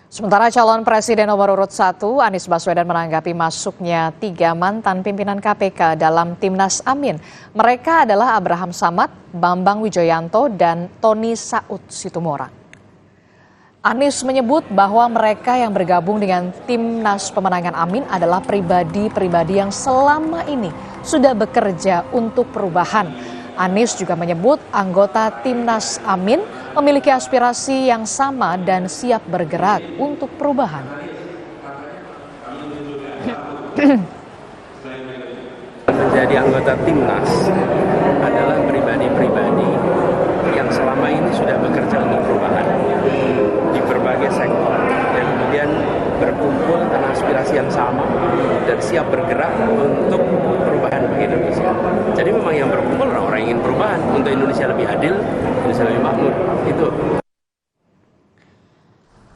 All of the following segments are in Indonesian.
Sementara calon presiden nomor urut 1, Anies Baswedan menanggapi masuknya 3 mantan pimpinan KPK dalam Timnas Amin. Mereka adalah Abraham Samad, Bambang Wijoyanto, dan Tony Saud Situmorang. Anies menyebut bahwa mereka yang bergabung dengan Timnas Pemenangan Amin adalah pribadi-pribadi yang selama ini sudah bekerja untuk perubahan. Anies juga menyebut anggota Timnas Amin memiliki aspirasi yang sama dan siap bergerak untuk perubahan. Menjadi anggota Timnas adalah pribadi-pribadi yang selama ini sudah bekerja untuk perubahan di berbagai sektor dan kemudian berkumpul dengan aspirasi yang sama dan siap bergerak untuk perubahan bagi Indonesia. Jadi memang yang berkumpul orang-orang yang ingin perubahan untuk Indonesia lebih adil, Indonesia lebih makmur. Itu.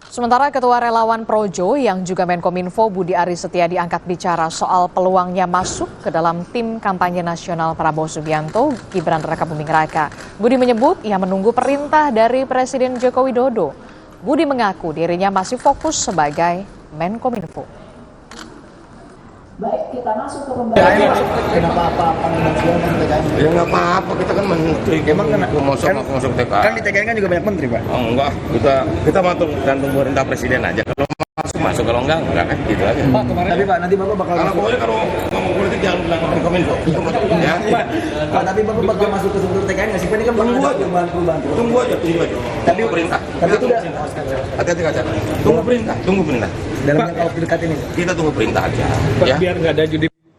Sementara Ketua Relawan Projo yang juga Menkominfo Budi Aris Setia diangkat bicara soal peluangnya masuk ke dalam tim kampanye nasional Prabowo Subianto, Gibran Rakabuming Raka. Budi menyebut ia menunggu perintah dari Presiden Joko Widodo. Budi mengaku dirinya masih fokus sebagai Menkominfo. Baik, kita masuk ke pembahasan. Kenapa panggilan TKN? Ya nggak apa-apa, kita kan menteri. Emang masuk TKN. Kan di TKN kan juga banyak menteri, Pak. Oh, enggak, kita gantung perintah presiden aja. Kalau masuk, kalau enggak kan gitu aja. Pak, kemarin tapi Pak, nanti Bapak bakal Kalau masuk. pokoknya kalau ngomong politik jangan bilang Menkominfo. Ya. Pak, tapi Bapak bakal masuk ke struktur TKN nggak sih? Pak, ini kan Tunggu aja. perubahan. Tunggu aja. Tapi perintah. Tapi itu udah Hati-hati kaca. Tunggu perintah. dalam jangka waktu dekat ini. Kita tunggu perintah aja. Pak, Ya. biar nggak ada judi